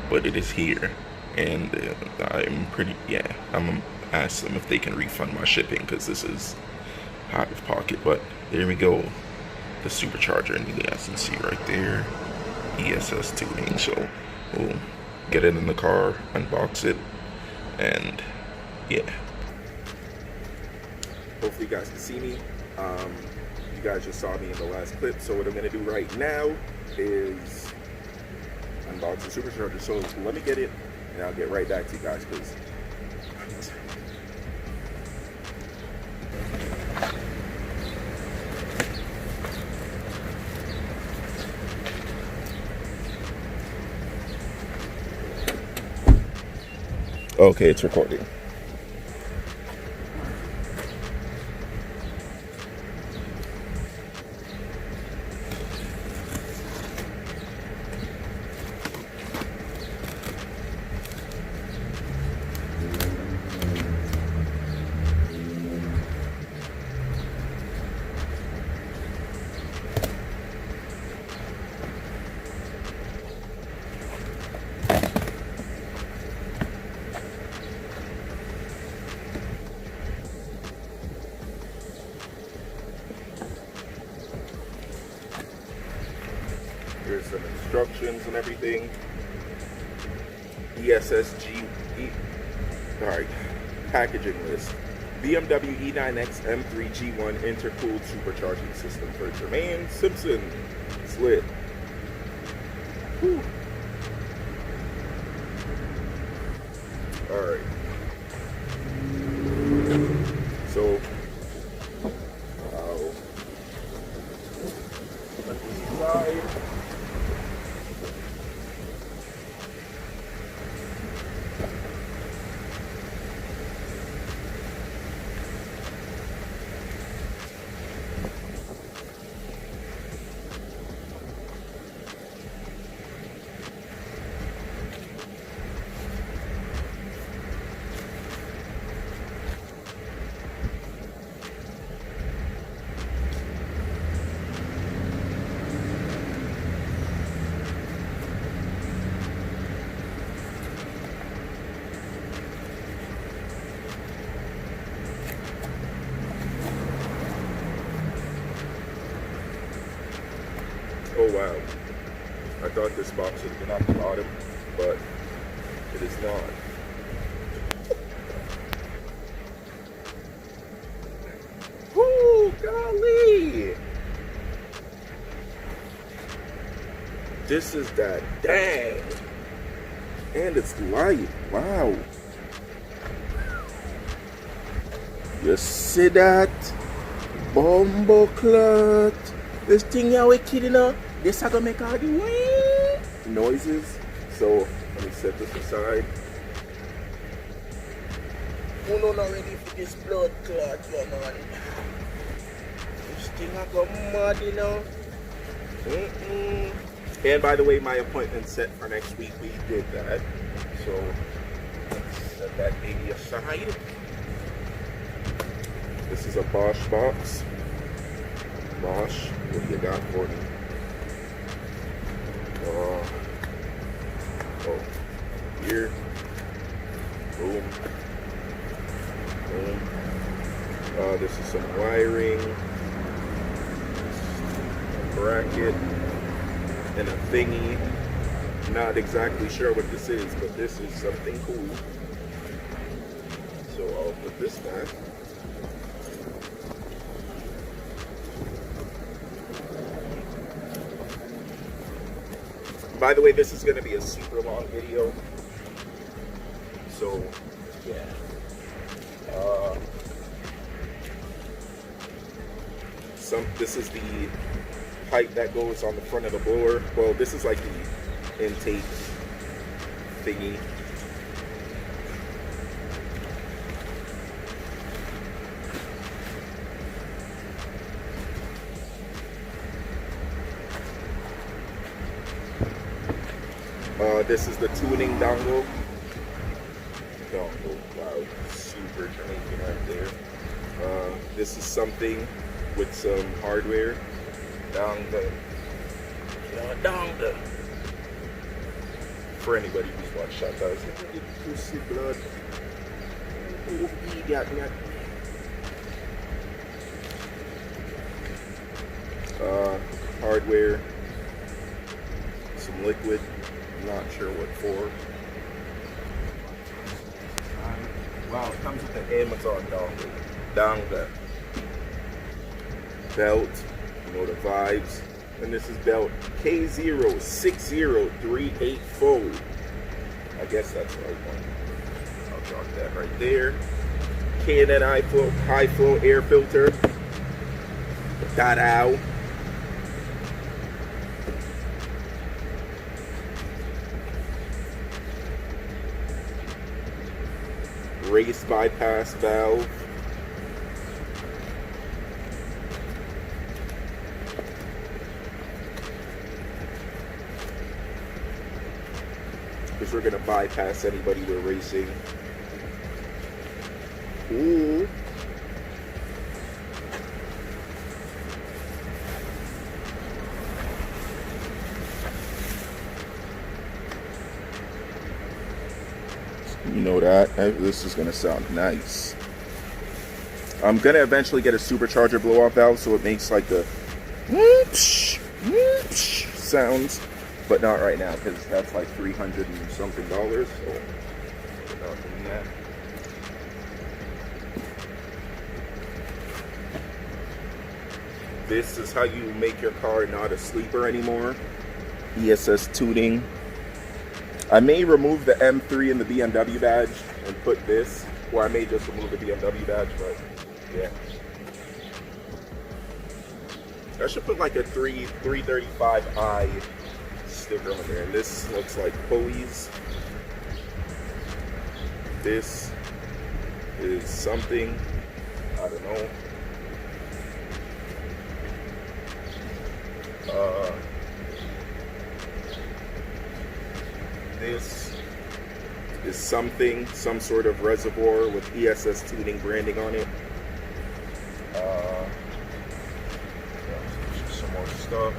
but it is here, and I'm gonna ask them if they can refund my shipping because this is out of pocket. But there we go, the supercharger, and you guys can see right there, ESS tuning. So we'll get it in the car, unbox it, and yeah. Hopefully you guys can see me. You guys just saw me in the last clip, so what I'm gonna do right now is unbox the supercharger. So let me get it, and I'll get right back to you guys, because okay, it's recording. Here's some instructions and everything. Alright, packaging list. BMW E9x M3 G1 intercooled supercharging system for Jermaine Simpson. Slit. Whew. Alright. So, let me slide. Oh wow, I thought this box would have been at the bottom, but it is not. Woo, golly! This is that, dang! And it's light, wow. You see that? Bumbo clot. This thing you're wicked, you know? This is gonna make all the noises. So let me set this aside. Oh no, not ready for this blood clot, you man. This thing I got mad, you know. And by the way, my appointment's set for next week. We did that. So let's set that baby aside. This is a Bosch box. Bosch, what do you got for me? Oh, here. Boom. Boom. This is some wiring. A bracket. And a thingy. Not exactly sure what this is, but this is something cool. So I'll put this back. By the way, this is going to be a super long video, so yeah. This is the pipe that goes on the front of the blower. Well, this is like the intake thingy. This is the tuning dongle. Wow, super Jamaican right there. This is something with some hardware. Dongle. For anybody who's watched shot guys. Pussy blood. Oh, he got me. Hardware. Some liquid. Not sure what for. Wow, it comes with the Amazon dongle. Belt, you know the vibes. And this is belt K060384. I guess that's the right one. I'll drop that right there. K&N high flow air filter. Da-dow. Race bypass valve. Because we're gonna bypass anybody we're racing. Ooh. You know that. This is gonna sound nice. I'm gonna eventually get a supercharger blow off valve so it makes like the whoosh, whoosh sounds, but not right now because that's like $300 and something. So we're not doing that. This is how you make your car not a sleeper anymore. ESS tuning. I may remove the M3 and the BMW badge and put this, or I may just remove the BMW badge, but yeah. I should put like a 335i sticker on there. And this looks like pulleys. This is something, I don't know. This is something, some sort of reservoir with ESS tuning branding on it. Some more stuff.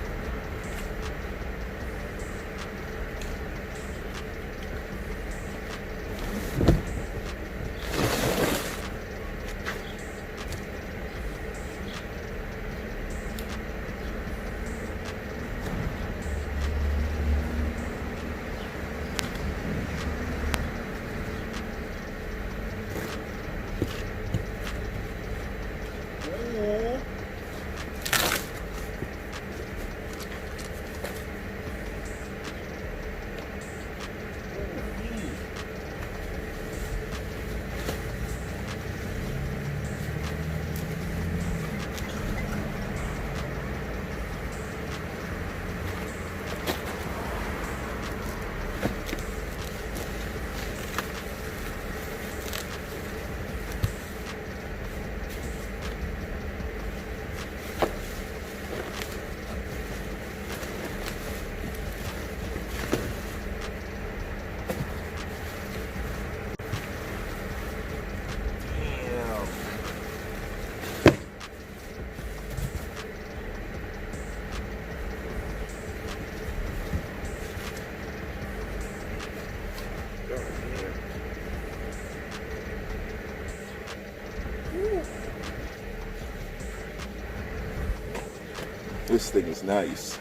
This thing is nice.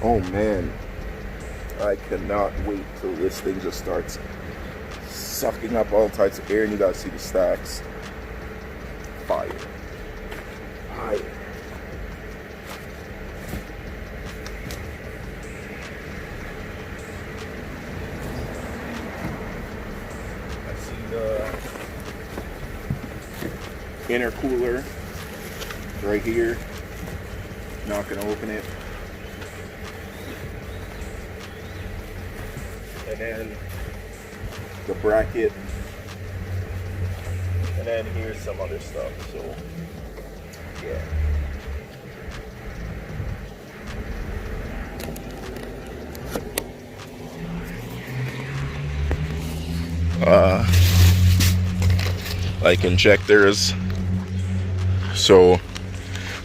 Oh man, I cannot wait till this thing just starts sucking up all types of air, and you guys see the stacks. Fire. Fire. I see the intercooler right here. Not gonna open it. And then the bracket. And then here's some other stuff. So yeah. Like injectors. So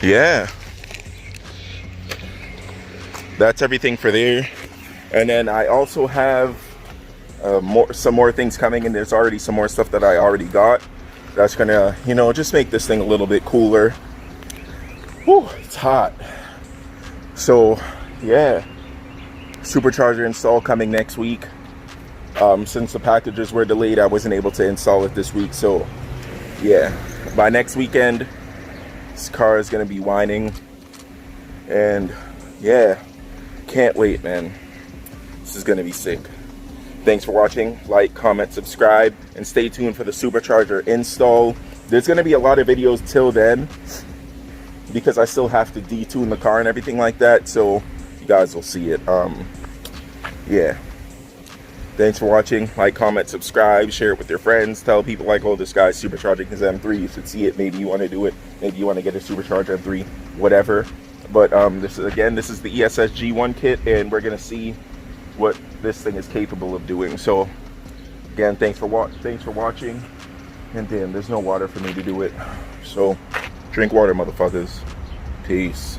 yeah. That's everything for there. And then I also have some more things coming, and there's already some more stuff that I already got that's gonna, you know, just make this thing a little bit cooler. Whew, it's hot. So yeah, supercharger install coming next week. Since the packages were delayed, I wasn't able to install it this week. So yeah, by next weekend this car is gonna be whining, and yeah, can't wait, man. This is gonna be sick. Thanks for watching. Like, comment, subscribe, and stay tuned for the supercharger install. There's gonna be a lot of videos till then because I still have to detune the car and everything like that, so you guys will see it. Yeah, thanks for watching. Like, comment, subscribe, share it with your friends, tell people like, oh, this guy's supercharging his M3, you should see it. Maybe you want to do it, maybe you want to get a supercharged M3, whatever. But this is the ESS G1 kit, and we're gonna see what this thing is capable of doing. So again, thanks for watching. And damn, there's no water for me to do it, so drink water, motherfuckers. Peace.